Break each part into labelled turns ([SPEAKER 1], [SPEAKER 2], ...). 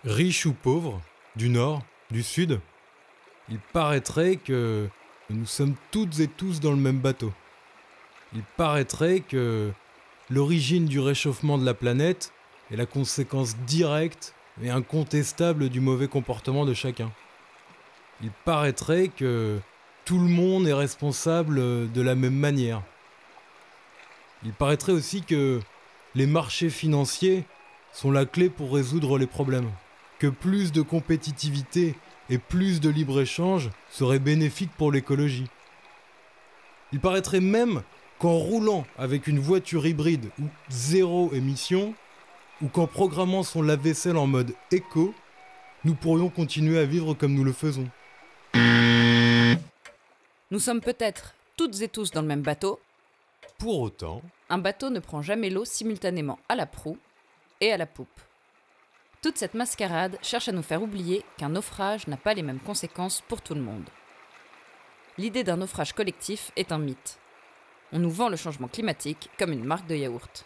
[SPEAKER 1] Riches ou pauvres, du nord, du sud, il paraîtrait que nous sommes toutes et tous dans le même bateau. Il paraîtrait que l'origine du réchauffement de la planète est la conséquence directe et incontestable du mauvais comportement de chacun. Il paraîtrait que tout le monde est responsable de la même manière. Il paraîtrait aussi que les marchés financiers sont la clé pour résoudre les problèmes. Que plus de compétitivité et plus de libre-échange seraient bénéfiques pour l'écologie. Il paraîtrait même qu'en roulant avec une voiture hybride ou zéro émission, ou qu'en programmant son lave-vaisselle en mode éco, nous pourrions continuer à vivre comme nous le faisons.
[SPEAKER 2] Nous sommes peut-être toutes et tous dans le même bateau.
[SPEAKER 1] Pour autant,
[SPEAKER 2] Un bateau ne prend jamais l'eau simultanément à la proue et à la poupe. Toute cette mascarade cherche à nous faire oublier qu'un naufrage n'a pas les mêmes conséquences pour tout le monde. L'idée d'un naufrage collectif est un mythe. On nous vend le changement climatique comme une marque de yaourt.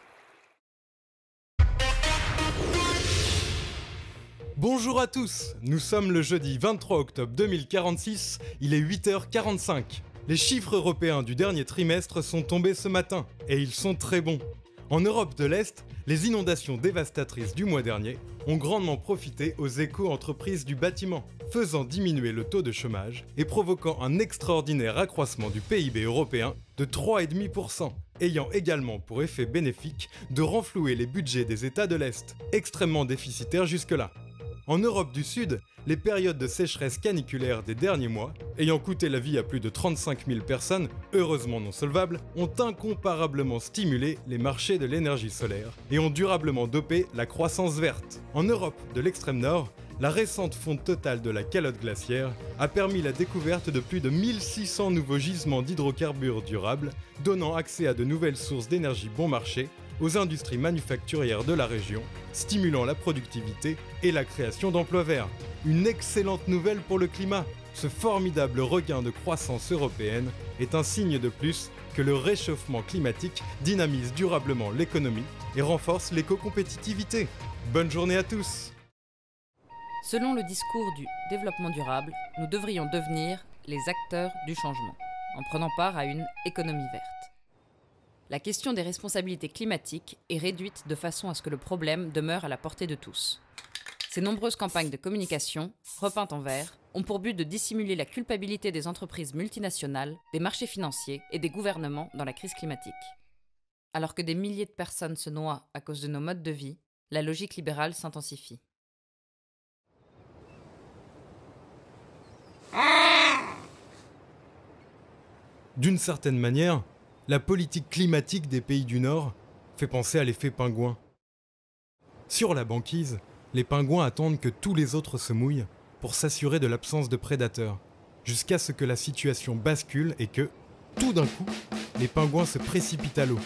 [SPEAKER 1] bonjour à tous, nous sommes le jeudi 23 octobre 2046, il est 8h45. Les chiffres européens du dernier trimestre sont tombés ce matin, et ils sont très bons. En Europe de l'Est, les inondations dévastatrices du mois dernier ont grandement profité aux éco-entreprises du bâtiment, faisant diminuer le taux de chômage et provoquant un extraordinaire accroissement du PIB européen de 3,5%, ayant également pour effet bénéfique de renflouer les budgets des États de l'Est, extrêmement déficitaires jusque-là. En Europe du Sud, les périodes de sécheresse caniculaire des derniers mois, ayant coûté la vie à plus de 35 000 personnes, heureusement non solvables, ont incomparablement stimulé les marchés de l'énergie solaire et ont durablement dopé la croissance verte. En Europe de l'extrême nord, la récente fonte totale de la calotte glaciaire a permis la découverte de plus de 1600 nouveaux gisements d'hydrocarbures durables, donnant accès à de nouvelles sources d'énergie bon marché aux industries manufacturières de la région, stimulant la productivité et la création d'emplois verts. Une excellente nouvelle pour le climat. Ce formidable regain de croissance européenne est un signe de plus que le réchauffement climatique dynamise durablement l'économie et renforce l'éco-compétitivité. Bonne journée à tous!
[SPEAKER 2] Selon le discours du développement durable, nous devrions devenir les acteurs du changement, en prenant part à une économie verte. La question des responsabilités climatiques est réduite de façon à ce que le problème demeure à la portée de tous. Ces nombreuses campagnes de communication, repeintes en vert, ont pour but de dissimuler la culpabilité des entreprises multinationales, des marchés financiers et des gouvernements dans la crise climatique. Alors que des milliers de personnes se noient à cause de nos modes de vie, la logique libérale s'intensifie.
[SPEAKER 1] D'une certaine manière, la politique climatique des pays du Nord fait penser à l'effet pingouin. Sur la banquise, les pingouins attendent que tous les autres se mouillent pour s'assurer de l'absence de prédateurs, jusqu'à ce que la situation bascule et que, tout d'un coup, les pingouins se précipitent à l'eau,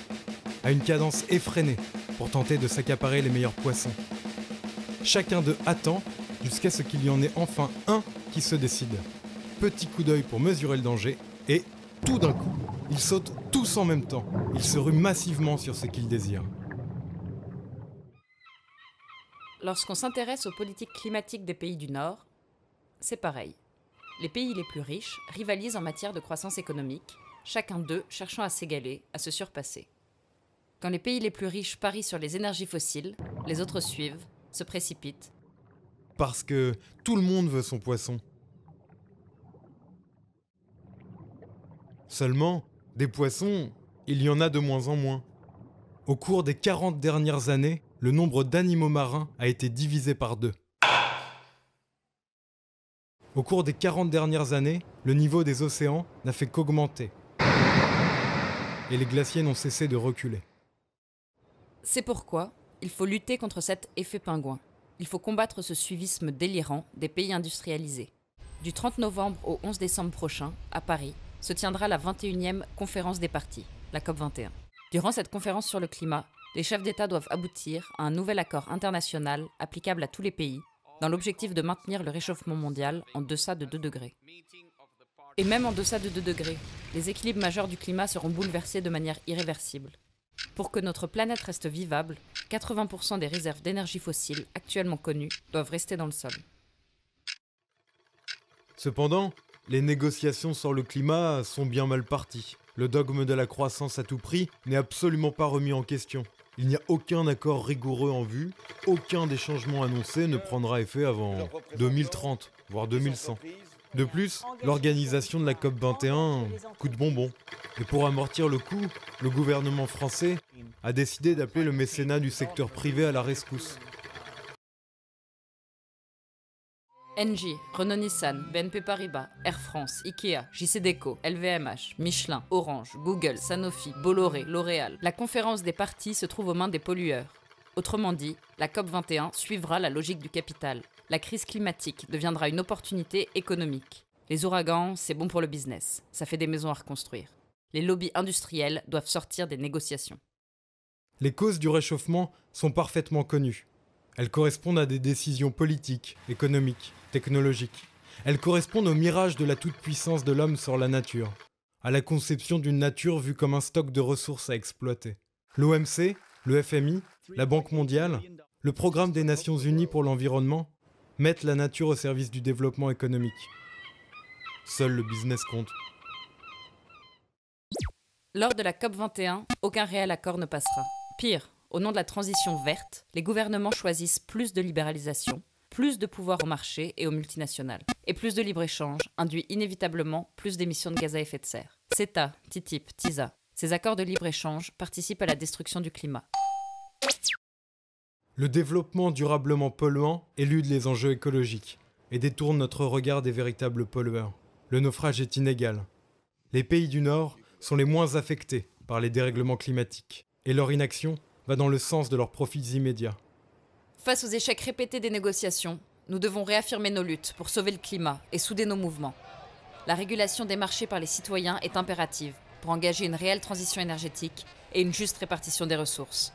[SPEAKER 1] à une cadence effrénée pour tenter de s'accaparer les meilleurs poissons. Chacun d'eux attend jusqu'à ce qu'il y en ait enfin un qui se décide. Petit coup d'œil pour mesurer le danger et, tout d'un coup, ils sautent tous en même temps. Ils se ruent massivement sur ce qu'ils désirent.
[SPEAKER 2] Lorsqu'on s'intéresse aux politiques climatiques des pays du Nord, c'est pareil. Les pays les plus riches rivalisent en matière de croissance économique, chacun d'eux cherchant à s'égaler, à se surpasser. Quand les pays les plus riches parient sur les énergies fossiles, les autres suivent, se précipitent.
[SPEAKER 1] Parce que tout le monde veut son poisson. Seulement, des poissons, il y en a de moins en moins. Au cours des 40 dernières années, le nombre d'animaux marins a été divisé par 2. Au cours des 40 dernières années, le niveau des océans n'a fait qu'augmenter. Et les glaciers n'ont cessé de reculer.
[SPEAKER 2] C'est pourquoi il faut lutter contre cet effet pingouin. Il faut combattre ce suivisme délirant des pays industrialisés. Du 30 novembre au 11 décembre prochain, à Paris, se tiendra la 21e conférence des parties, la COP21. Durant cette conférence sur le climat, les chefs d'État doivent aboutir à un nouvel accord international applicable à tous les pays, dans l'objectif de maintenir le réchauffement mondial en deçà de 2 degrés. Et même en deçà de 2 degrés, les équilibres majeurs du climat seront bouleversés de manière irréversible. Pour que notre planète reste vivable, 80% des réserves d'énergie fossile actuellement connues doivent rester dans le sol.
[SPEAKER 1] Cependant, les négociations sur le climat sont bien mal parties. Le dogme de la croissance à tout prix n'est absolument pas remis en question. Il n'y a aucun accord rigoureux en vue, aucun des changements annoncés ne prendra effet avant 2030, voire 2100. De plus, l'organisation de la COP21 coûte bonbon. Et pour amortir le coût, le gouvernement français a décidé d'appeler le mécénat du secteur privé à la rescousse.
[SPEAKER 2] Engie, Renault-Nissan, BNP Paribas, Air France, Ikea, JCDecaux, LVMH, Michelin, Orange, Google, Sanofi, Bolloré, L'Oréal. La conférence des parties se trouve aux mains des pollueurs. Autrement dit, la COP21 suivra la logique du capital. La crise climatique deviendra une opportunité économique. Les ouragans, c'est bon pour le business. Ça fait des maisons à reconstruire. Les lobbies industriels doivent sortir des négociations.
[SPEAKER 1] Les causes du réchauffement sont parfaitement connues. Elles correspondent à des décisions politiques, économiques, technologiques. Elles correspondent au mirage de la toute-puissance de l'homme sur la nature, à la conception d'une nature vue comme un stock de ressources à exploiter. L'OMC, le FMI, la Banque mondiale, le Programme des Nations Unies pour l'environnement mettent la nature au service du développement économique. Seul le business compte.
[SPEAKER 2] Lors de la COP21, aucun réel accord ne passera. Pire, au nom de la transition verte, les gouvernements choisissent plus de libéralisation, plus de pouvoir au marché et aux multinationales. Et plus de libre-échange induit inévitablement plus d'émissions de gaz à effet de serre. CETA, TTIP, TISA, ces accords de libre-échange participent à la destruction du climat.
[SPEAKER 1] Le développement durablement polluant élude les enjeux écologiques et détourne notre regard des véritables pollueurs. Le naufrage est inégal. Les pays du Nord sont les moins affectés par les dérèglements climatiques et leur inaction va dans le sens de leurs profits immédiats.
[SPEAKER 2] Face aux échecs répétés des négociations, nous devons réaffirmer nos luttes pour sauver le climat et souder nos mouvements. La régulation des marchés par les citoyens est impérative pour engager une réelle transition énergétique et une juste répartition des ressources.